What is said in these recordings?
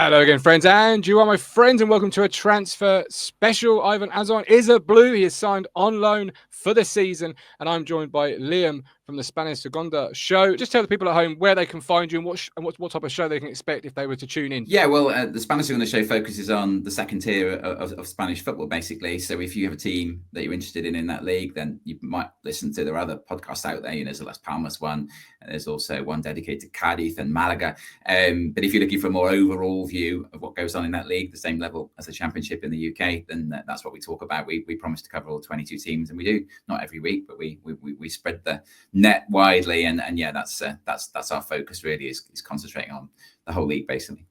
Hello again, friends, and you are my friends, and welcome to a transfer special. Ivan Azon is a Blue. He is signed on loan for the season, and I'm joined by Liam from the Spanish Segunda show. Just tell the people at home where they can find you and what type of show they can expect if they were to tune in. Yeah, well, the Spanish Segunda show focuses on the second tier of Spanish football, basically. So if you have a team that you're interested in that league, then you might listen to. There are other podcasts out there. There's a Las Palmas one. There's also one dedicated to Cádiz and Malaga. But if you're looking for a more overall view of what goes on in that league, the same level as the Championship in the UK, then that's what we talk about. We promise to cover all 22 teams, and we do, not every week, but we spread the net widely. And yeah, that's our focus really, is concentrating on the whole league, basically.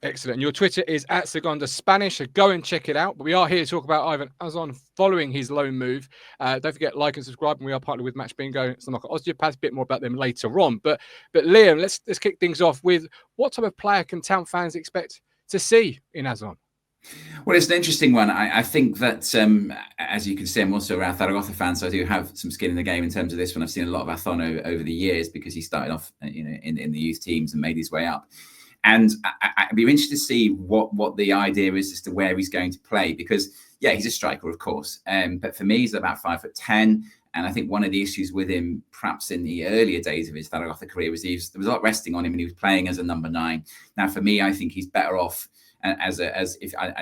Excellent. Your Twitter is at Segunda Spanish, so go and check it out. But we are here to talk about Ivan Azon following his loan move. Don't forget, like and subscribe. And we are partnered with Match Bingo, Stowmarket Osteopaths. A bit more about them later on. But Liam, let's kick things off with what type of player can town fans expect to see in Azon? Well, it's an interesting one. I think that, as you can see, I'm also a Real Zaragoza fan, so I do have some skin in the game in terms of this one. I've seen a lot of Azon over the years because he started off, in the youth teams and made his way up. And I'd be interested to see what the idea is as to where he's going to play, because, yeah, he's a striker, of course. But for me, he's about 5'10". And I think one of the issues with him, perhaps in the earlier days of his Zaragoza career, was there was a lot resting on him and he was playing as a number 9. Now, for me, I think he's better off as I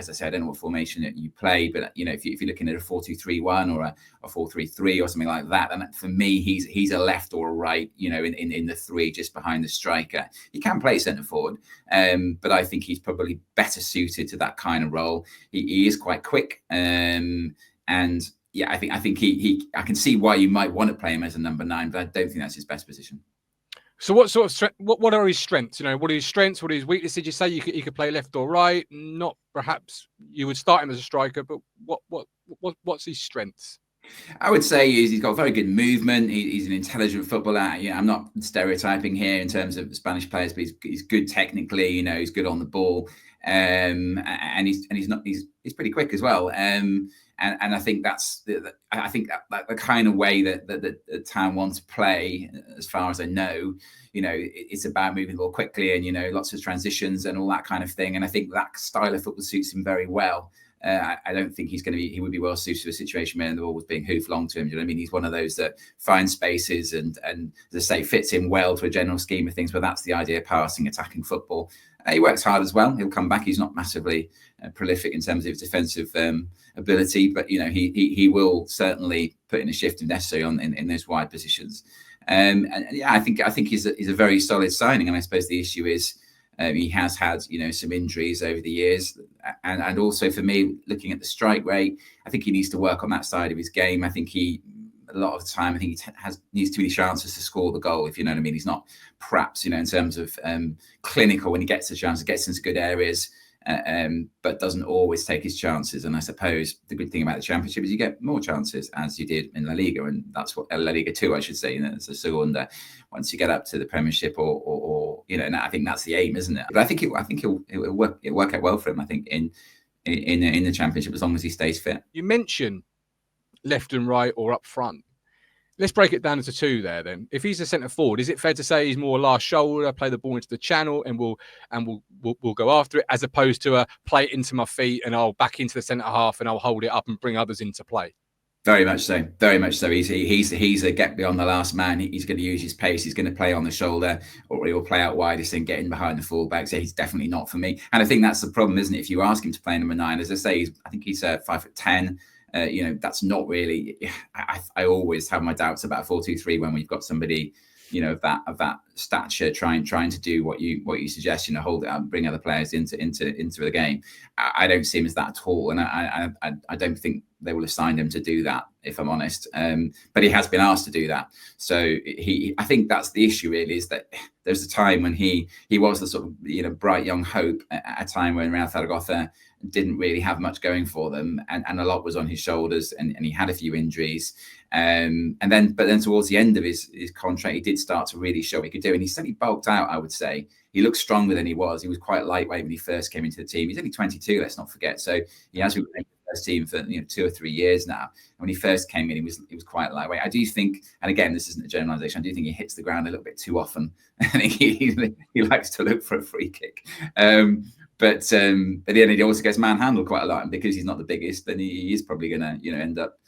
say, I don't know what formation that you play, but if you're looking at a 4-2-3-1 or a 4-3-3 or something like that, and for me, he's a left or a right, in the 3 just behind the striker. He can play centre forward, but I think he's probably better suited to that kind of role. He is quite quick, and yeah, I think I can see why you might want to play him as a number 9, but I don't think that's his best position. So what sort of strength? What are his strengths? What are his strengths? What are his weaknesses? Did you say he could play left or right? Not perhaps you would start him as a striker, but what's his strengths? I would say he's got very good movement. He's an intelligent footballer. I'm not stereotyping here in terms of Spanish players, but he's good technically. He's good on the ball, and he's pretty quick as well. And I think that's the kind of way that the town wants to play, as far as I know. It's about moving the ball quickly and lots of transitions and all that kind of thing. And I think that style of football suits him very well. I don't think he would be well suited to a situation where the ball was being hoofed long to him. Do you know what I mean? He's one of those that finds spaces and as I say, fits in well to a general scheme of things. But that's the idea: passing, attacking football. He works hard as well. He'll come back. He's not massively prolific in terms of his defensive ability, but he will certainly put in a shift if necessary in those wide positions. And yeah, I think he's a very solid signing. And I suppose the issue is he has had some injuries over the years, and also for me, looking at the strike rate, I think he needs to work on that side of his game. I think a lot of the time, I think he needs too many chances to score the goal, if you know what I mean. He's not perhaps, in terms of clinical when he gets a chance, gets into good areas, but doesn't always take his chances. And I suppose the good thing about the Championship is you get more chances, as you did in La Liga, and that's what La Liga 2, I should say, it's a Segunda. Once you get up to the Premiership, or and I think that's the aim, isn't it? But I think it'll work out well for him. I think in the Championship, as long as he stays fit. You mentioned left and right or up front. Let's break it down into 2 there then. If he's a centre forward, is it fair to say he's more last shoulder, play the ball into the channel and we'll go after it, as opposed to a play it into my feet and I'll back into the centre half and I'll hold it up and bring others into play? Very much so. Very much so. He's a get beyond the last man. He's going to use his pace. He's going to play on the shoulder, or he'll play out wide and get in behind the fullback. So he's definitely not for me. And I think that's the problem, isn't it? If you ask him to play number 9, as I say, I think he's 5'10". That's not really. I always have my doubts about 4-2-3 when we've got somebody, of that stature trying to do what you suggest, hold it up, bring other players into the game. I don't see him as that at all, and I don't think they will have signed him to do that, if I'm honest. But he has been asked to do that, so I think that's the issue really, is that there's a time when he was the sort of bright young hope, at a time when Real Zaragoza didn't really have much going for them, and a lot was on his shoulders, and he had a few injuries. But then towards the end of his contract, he did start to really show what he could do, and he certainly bulked out. I would say he looked stronger than he was. He was quite lightweight when he first came into the team. He's only 22, let's not forget. So he has been playing the first team for 2 or 3 years now. And when he first came in, he was quite lightweight. I do think, and again, this isn't a generalisation, I do think he hits the ground a little bit too often. I think he likes to look for a free kick. But then he also gets manhandled quite a lot, and because he's not the biggest, then he is probably going to end up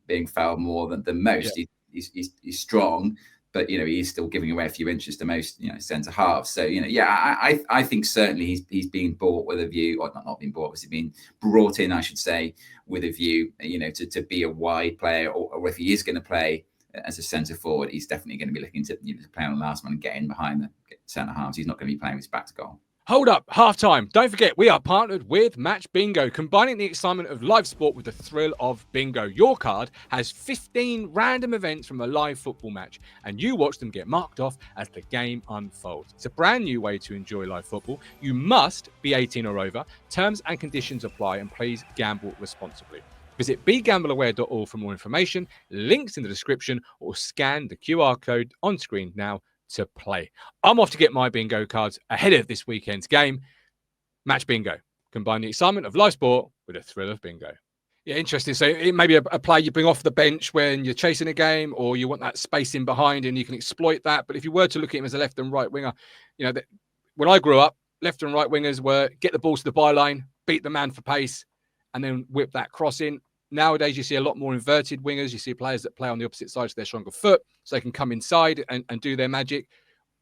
being fouled more than most. He's strong, but he's still giving away a few inches to most centre halves. So I think certainly he's being bought with a view, or not being bought, obviously being brought in, I should say, with a view to be a wide player, or if he is going to play as a centre forward, he's definitely going to be looking to play on the last one and get in behind the centre halves. He's not going to be playing with his back to goal. Hold up, half time. Don't forget, we are partnered with Match Bingo, combining the excitement of live sport with the thrill of bingo. Your card has 15 random events from a live football match, and you watch them get marked off as the game unfolds. It's a brand new way to enjoy live football. You must be 18 or over. Terms and conditions apply, and please gamble responsibly. Visit begambleaware.org for more information, links in the description, or scan the QR code on screen now to play. I'm off to get my bingo cards ahead of this weekend's game. Match Bingo. Combine the excitement of live sport with the thrill of bingo. Yeah, interesting. So it may be a player you bring off the bench when you're chasing a game, or you want that space in behind and you can exploit that. But if you were to look at him as a left and right winger, when I grew up, left and right wingers were get the ball to the byline, beat the man for pace, and then whip that cross in. Nowadays, you see a lot more inverted wingers. You see players that play on the opposite side of their stronger foot, so they can come inside and do their magic.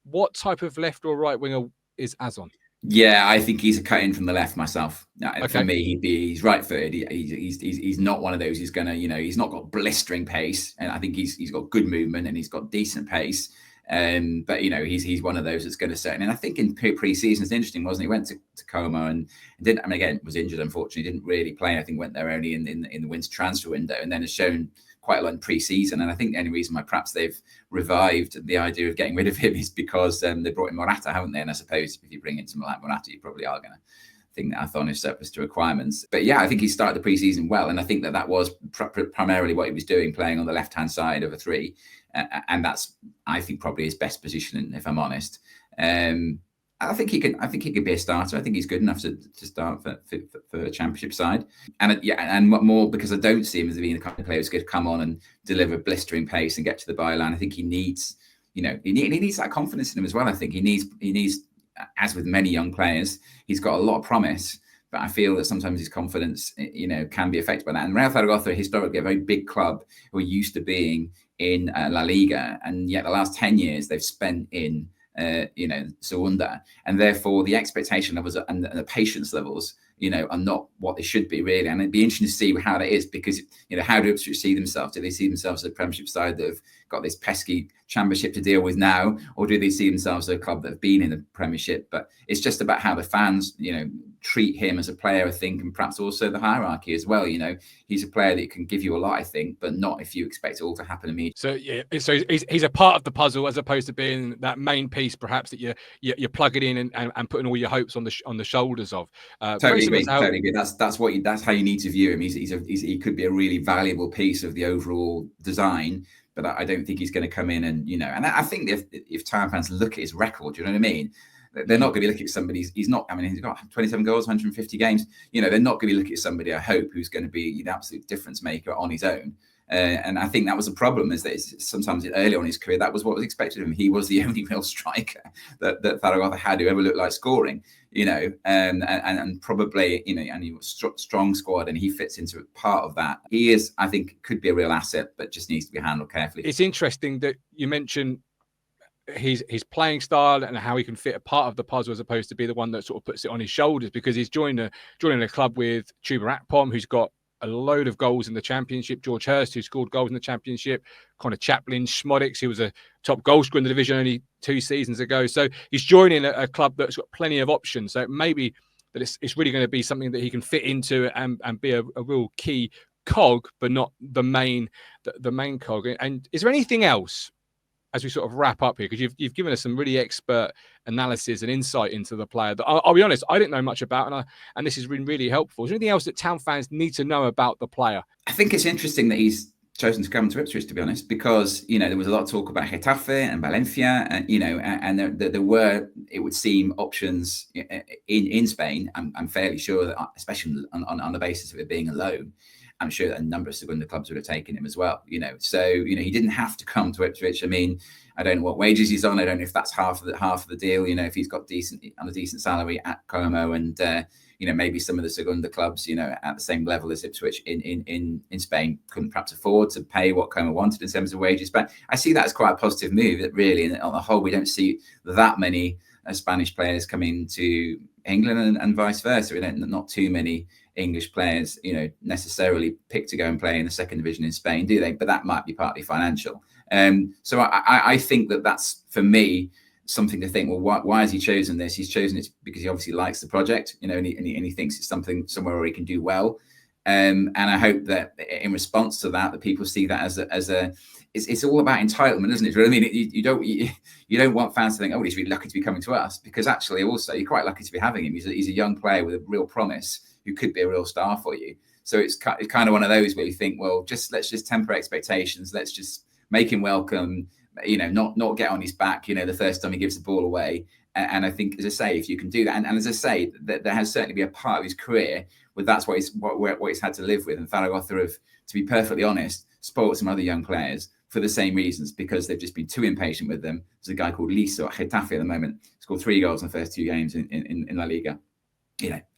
What type of left or right winger is Azon? Yeah, I think he's a cut in from the left myself. Okay. For me, he's right-footed. He's not one of those who's going to, he's not got blistering pace, and I think he's got good movement and he's got decent pace. But he's one of those that's going to set. And I think in pre-season, it's interesting, wasn't he? Went to Como and didn't. I mean, again, was injured, unfortunately, didn't really play. I think went there only in the winter transfer window, and then has shown quite a lot in pre-season. And I think the only reason why perhaps they've revived the idea of getting rid of him is because they brought in Morata, haven't they? And I suppose if you bring in someone like Morata, you probably are going to think that Azon is surplus to requirements. But yeah, I think he started the pre-season well, and I think that was primarily what he was doing, playing on the left-hand side of a three, and that's, I think, probably his best position, if I'm honest. I think he could be a starter. I think he's good enough to start for the Championship side, and what more, because I don't see him as being the kind of player who's going to come on and deliver blistering pace and get to the byline. I think he needs, he needs that confidence in him as well. I think he needs, as with many young players, he's got a lot of promise, but I feel that sometimes his confidence, can be affected by that. And Real Zaragoza, historically, a very big club who are used to being in La Liga, and yet the last 10 years they've spent in Segunda, and therefore the expectation levels and the patience levels, are not what they should be, really. And it'd be interesting to see how that is, because how do Ipswich see themselves? Do they see themselves as a Premiership side that have got this pesky Championship to deal with now, or do they see themselves as a club that have been in the Premiership? But it's just about how the fans, treat him as a player, I think, and perhaps also the hierarchy as well. He's a player that can give you a lot, I think, but not if you expect it all to happen immediately. So he's a part of the puzzle, as opposed to being that main piece, perhaps, that you're plugging in and putting all your hopes on the shoulders of. Totally agree. That's how you need to view him. He could be a really valuable piece of the overall design, but I don't think he's going to come in and And I think if Town fans look at his record, you know what I mean? They're not going to be looking at somebody. He's got 27 goals, 150 games. They're not going to be looking at somebody, I hope, who's going to be the absolute difference maker on his own. And I think that was a problem, is that sometimes early on in his career, that was what was expected of him. He was the only real striker that Zaragoza had who ever looked like scoring, and probably, and he was strong squad, and he fits into part of that. He is, I think, could be a real asset, but just needs to be handled carefully. It's interesting that you mentioned his playing style and how he can fit a part of the puzzle, as opposed to be the one that sort of puts it on his shoulders, because he's joining a club with Tuba Akpom, who's got a load of goals in the Championship, George Hurst, who scored goals in the Championship, Connor Chaplin, Schmodix, who was a top goal scorer in the division only 2 seasons ago. So he's joining a club that's got plenty of options. So maybe that it's really going to be something that he can fit into and be a real key cog, but not the main cog. And is there anything else, as we sort of wrap up here, because you've given us some really expert analysis and insight into the player that I'll be honest, I didn't know much about, and this has been really helpful. Is there anything else that Town fans need to know about the player? I think it's interesting that he's chosen to come to Ipswich, to be honest, because there was a lot of talk about Getafe and Valencia, and there were, it would seem, options in Spain. I'm fairly sure that, especially on the basis of it being a loan. I'm sure that a number of Segunda clubs would have taken him as well. So he didn't have to come to Ipswich. I mean, I don't know what wages he's on. I don't know if that's half of the deal. If he's got a decent salary at Como, and maybe some of the Segunda clubs, at the same level as Ipswich in Spain, couldn't perhaps afford to pay what Como wanted in terms of wages. But I see that as quite a positive move. That really, on the whole, we don't see that many Spanish players coming to England and vice versa. We don't, not too many English players, necessarily pick to go and play in the second division in Spain, do they? But that might be partly financial. So I think that's, for me, something to think, well, why has he chosen this? He's chosen it because he obviously likes the project, and he thinks it's somewhere where he can do well. And I hope that in response to that people see that as a it's all about entitlement, isn't it? Do you know what I mean? You don't want fans to think, oh, he's really lucky to be coming to us, because actually also you're quite lucky to be having him. He's a young player with a real promise who could be a real star for you. So it's kind of one of those where you think, well, let's just temper expectations. Let's just make him welcome, not get on his back, the first time he gives the ball away. And I think, as I say, if you can do that, and as I say, that there has certainly been a part of his career where that's what he's had to live with. And Zaragoza have, to be perfectly honest, spoiled some other young players for the same reasons, because they've just been too impatient with them. There's a guy called Liso at Getafe at the moment, scored 3 goals in the first 2 games in La Liga,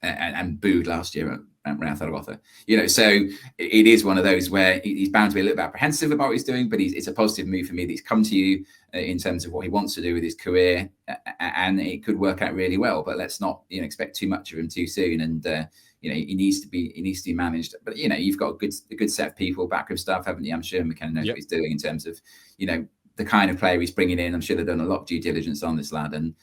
and booed last year at Real Zaragoza. So it is one of those where he's bound to be a little bit apprehensive about what he's doing, but it's a positive move for me that he's come to you in terms of what he wants to do with his career, and it could work out really well. But let's not expect too much of him too soon, and he needs to be managed. But you've got a good set of people, backroom staff, haven't you? I'm sure McKenna knows what he's doing in terms of the kind of player he's bringing in. I'm sure they've done a lot of due diligence on this lad, and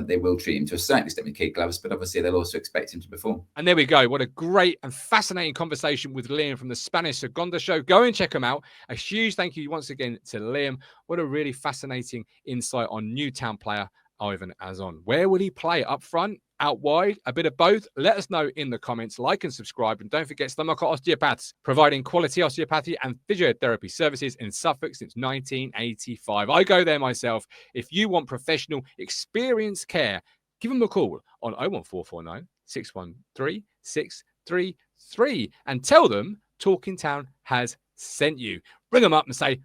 they will treat him to a certain extent with kid gloves, but obviously they'll also expect him to perform. And there we go. What a great and fascinating conversation with Liam from the Spanish Segunda show. Go and check him out. A huge thank you once again to Liam. What a really fascinating insight on Newtown player Ivan Azon. Where will he play? Up front? Out wide? A bit of both? Let us know in the comments. Like and subscribe. And don't forget Stowmarket Osteopaths, providing quality osteopathy and physiotherapy services in Suffolk since 1985. I go there myself. If you want professional, experienced care, give them a call on 01449 613 633 and tell them Talking Town has sent you. Bring them up and say,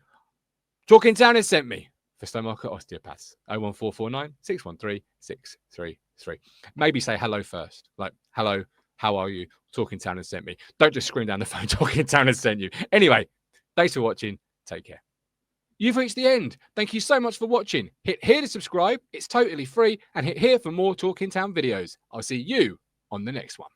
Talking Town has sent me. For Stowmarket Osteopaths, 01449 613 633. Maybe say hello first. Like, hello, how are you? Talking Town has sent me. Don't just scream down the phone, Talking Town has sent you. Anyway, thanks for watching. Take care. You've reached the end. Thank you so much for watching. Hit here to subscribe. It's totally free. And hit here for more Talking Town videos. I'll see you on the next one.